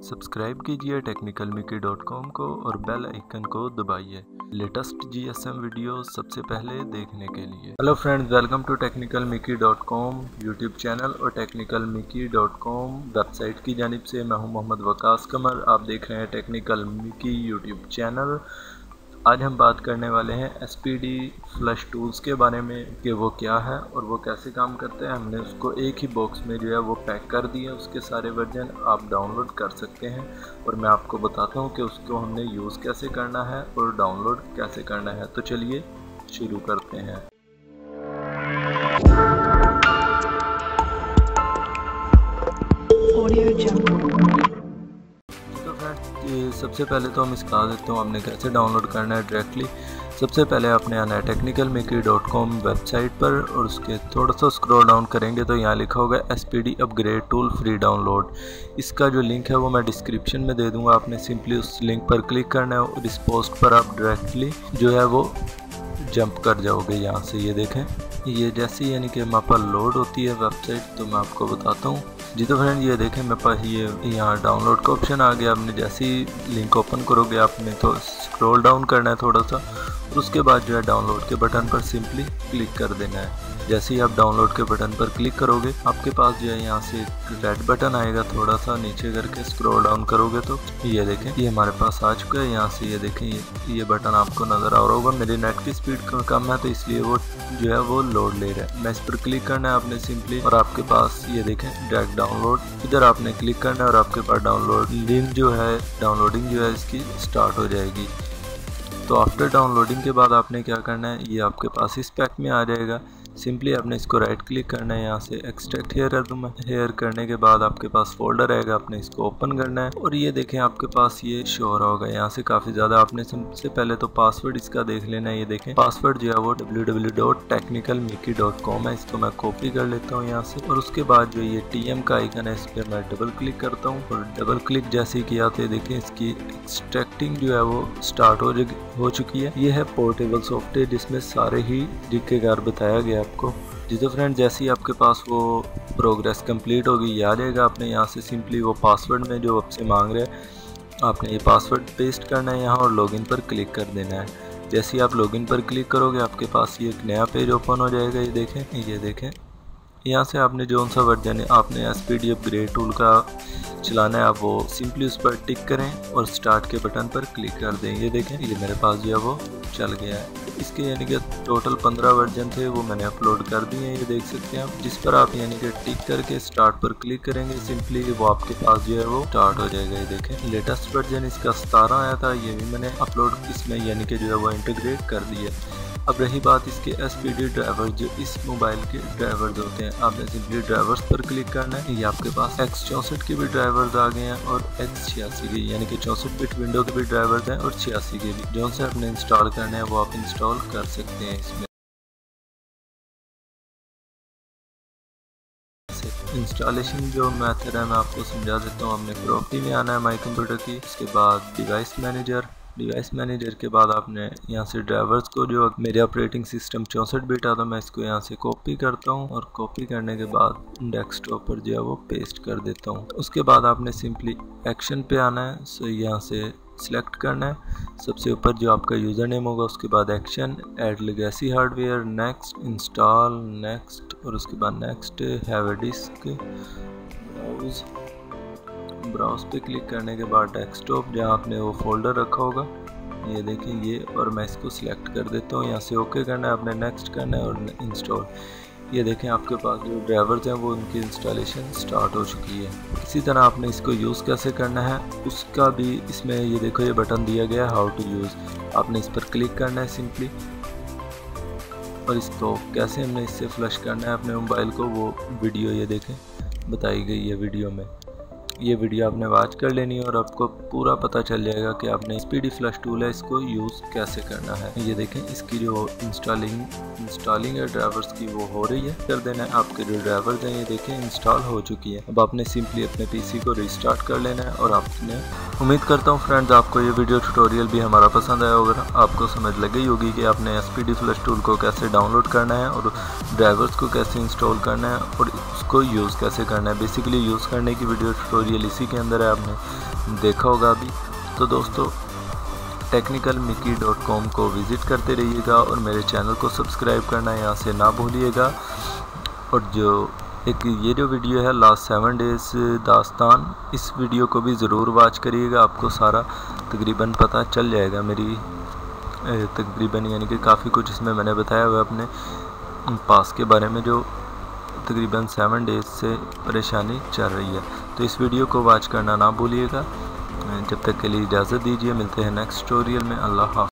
Subscribe कीजिए technicalmickey.com को और बेल आइकन को दबाइए लेटेस्ट जीएसएम वीडियो सबसे पहले देखने के लिए। Hello friends, welcome to technicalmickey.com YouTube channel और technicalmickey.com वेबसाइट की जानिब से मैं हूं मोहम्मद वकास कमर। आप देख रहे हैं टेक्निकल मिकी यूट्यूब चैनल। आज हम बात करने वाले हैं SPD फ्लश टूल्स के बारे में कि वो क्या है और वो कैसे काम करते हैं। हमने उसको एक ही बॉक्स में जो है वो पैक कर दिए, उसके सारे वर्जन आप डाउनलोड कर सकते हैं और मैं आपको बताता हूँ कि उसको हमने यूज़ कैसे करना है और डाउनलोड कैसे करना है। तो चलिए शुरू करते हैं। सबसे पहले तो हम इसका देते हूँ आपने कैसे डाउनलोड करना है डायरेक्टली। सबसे पहले आपने आना है technicalmickey.com वेबसाइट पर और उसके थोड़ा सा स्क्रॉल डाउन करेंगे तो यहाँ लिखा होगा SPD upgrade tool free download. इसका जो लिंक है वो मैं डिस्क्रिप्शन में दे दूँगा। आपने सिंपली उस लिंक पर क्लिक करना है और इस पोस्ट पर आप डायरेक्टली जो है वो जंप कर जाओगे यहाँ से। ये देखें, ये जैसी यानी कि वहाँ पर लोड होती है वेबसाइट तो मैं आपको बताता हूँ। जी तो फ्रेंड ये देखें मेरे पास ये यहाँ डाउनलोड का ऑप्शन आ गया। आपने जैसे ही लिंक ओपन करोगे आपने तो स्क्रॉल डाउन करना है थोड़ा सा और उसके बाद जो है डाउनलोड के बटन पर सिंपली क्लिक कर देना है। जैसे ही आप डाउनलोड के बटन पर क्लिक करोगे आपके पास जो है यहाँ से एक रेड बटन आएगा, थोड़ा सा नीचे करके स्क्रॉल डाउन करोगे तो ये देखें ये हमारे पास आ चुका है। यहाँ से ये देखें ये बटन आपको नज़र आ रहा होगा। मेरी नेट की स्पीड कम है तो इसलिए वो जो है वो लोड ले रहा है। मैं इस पर क्लिक करना है आपने सिंपली और आपके पास ये देखें डायरेक्ट डाउनलोड, इधर आपने क्लिक करना है और आपके पास डाउनलोड लिंक जो है डाउनलोडिंग जो है इसकी स्टार्ट हो जाएगी। तो आफ्टर डाउनलोडिंग के बाद आपने क्या करना है, ये आपके पास इस पैक में आ जाएगा। सिंपली आपने इसको राइट क्लिक करना है, यहाँ से एक्सट्रैक्ट हेयर कर दूँ। हेयर करने के बाद आपके पास फोल्डर आएगा, आपने इसको ओपन करना है और ये देखें आपके पास ये शो हो रहा होगा यहाँ से काफ़ी ज़्यादा। आपने सबसे पहले तो पासवर्ड इसका देख लेना है। ये देखें पासवर्ड जो है वो www.technicalmickey.com है। इसको मैं कॉपी कर लेता हूँ यहाँ से और उसके बाद जो ये TM का आइकन है इस पर मैं डबल क्लिक करता हूँ और डबल क्लिक जैसे ही किया तो देखें इसकी एक्सट्रैक्टिंग जो है वो स्टार्ट हो चुकी है। ये है पोर्टेबल सॉफ्टवेयर जिसमें सारे ही तरीक़ेकार बताया गया आपको। जी तो फ्रेंड जैसे ही आपके पास वो प्रोग्रेस कंप्लीट होगी ये आ जाएगा। आपने यहाँ से सिंपली वो पासवर्ड में जो आपसे मांग रहे हैं आपने ये पासवर्ड पेस्ट करना है यहाँ और लॉगिन पर क्लिक कर देना है। जैसे ही आप लॉगिन पर क्लिक करोगे आपके पास ये एक नया पेज ओपन हो जाएगा। ये देखें यहाँ से आपने जो सा वर्जन है आपने SPD अपग्रेड टूल का चलाना है, आप वो सिंपली उस पर टिक करें और स्टार्ट के बटन पर क्लिक कर दें। ये देखें ये मेरे पास जो है वो चल गया है। इसके यानी कि टोटल 15 वर्जन थे वो मैंने अपलोड कर दिए हैं। ये देख सकते हैं आप, जिस पर आप यानी कि टिक करके स्टार्ट पर क्लिक करेंगे सिंपली वो आपके पास जो है वो स्टार्ट हो जाएगा। ये देखें लेटेस्ट वर्जन इसका 17 आया था, ये भी मैंने अपलोड इसमें यानी कि जो है वो इंटीग्रेट कर दिया। अब रही बात इसके SPD ड्राइवर जो इस मोबाइल के ड्राइवर्स होते हैं, आपने सिंपली ड्राइवर्स पर क्लिक करना है। ये आपके पास X64 के भी ड्राइवर्स आ गए हैं और X86 के यानी कि 64 बिट विंडो के भी ड्राइवर्स हैं और 86 के भी। जो से आपने इंस्टॉल करना है वो आप इंस्टॉल कर सकते हैं। इसमें इंस्टॉलेशन जो मेथड है मैं आपको समझा देता हूँ। हमने प्रॉपर्टी में आना है माई कंप्यूटर की, इसके बाद डिवाइस मैनेजर के बाद आपने यहाँ से ड्राइवर्स को जो मेरे ऑपरेटिंग सिस्टम 64 बिट आता मैं इसको यहाँ से कॉपी करता हूँ और कॉपी करने के बाद डेस्कटॉप पर जो है वो पेस्ट कर देता हूँ। उसके बाद आपने सिंपली एक्शन पे आना है। सो यहाँ से सिलेक्ट करना है सबसे ऊपर जो आपका यूज़र नेम होगा, उसके बाद action add legacy hardware, next install, next और उसके बाद next have a disk, browse पे क्लिक करने के बाद डेस्कटॉप जहाँ आपने वो फोल्डर रखा होगा ये देखें ये, और मैं इसको सिलेक्ट कर देता हूँ। यहाँ से ओके करना है, आपने नेक्स्ट करना है और इंस्टॉल। ये देखें आपके पास जो ड्राइवर्स हैं वो उनकी इंस्टॉलेशन स्टार्ट हो चुकी है। इसी तरह आपने इसको यूज़ कैसे करना है उसका भी इसमें ये देखो ये बटन दिया गया है हाउ टू यूज़। आपने इस पर क्लिक करना है सिंपली और इसको कैसे हमने इससे फ्लश करना है अपने मोबाइल को वो वीडियो ये देखें बताई गई है वीडियो में। ये वीडियो आपने वॉच कर लेनी है और आपको पूरा पता चल जाएगा कि आपने SPD फ्लश टूल है इसको यूज़ कैसे करना है। ये देखें इसकी जो इंस्टॉलिंग है ड्राइवर्स की वो हो रही है, कर देना है। आपके जो ड्राइवर्स हैं ये देखें इंस्टॉल हो चुकी है। अब आपने सिंपली अपने PC को रिस्टार्ट कर लेना है और आपने उम्मीद करता हूँ फ्रेंड्स आपको ये वीडियो ट्यूटोरियल भी हमारा पसंद आया होगा। आपको समझ लग गई होगी कि आपने SPD फ्लश टूल को कैसे डाउनलोड करना है और ड्राइवर्स को कैसे इंस्टॉल करना है और उसको यूज़ कैसे करना है। बेसिकली यूज़ करने की वीडियो ट्यूटोरियल इसी के अंदर है। आपने देखा होगा अभी। तो दोस्तों technicalmickey.com को विज़िट करते रहिएगा और मेरे चैनल को सब्सक्राइब करना यहाँ से ना भूलिएगा। और जो ये जो वीडियो है लास्ट 7 डेज़ दास्तान, इस वीडियो को भी ज़रूर वॉच करिएगा, आपको सारा तकरीबन पता चल जाएगा मेरी तकरीबन, यानी कि काफ़ी कुछ इसमें मैंने बताया हुआ अपने पास के बारे में जो तकरीबन 7 डेज़ से परेशानी चल रही है। तो इस वीडियो को वॉच करना ना भूलिएगा। जब तक के लिए इजाज़त दीजिए, मिलते हैं नेक्स्ट ट्यूटोरियल में। अल्लाह हाफ़िज़।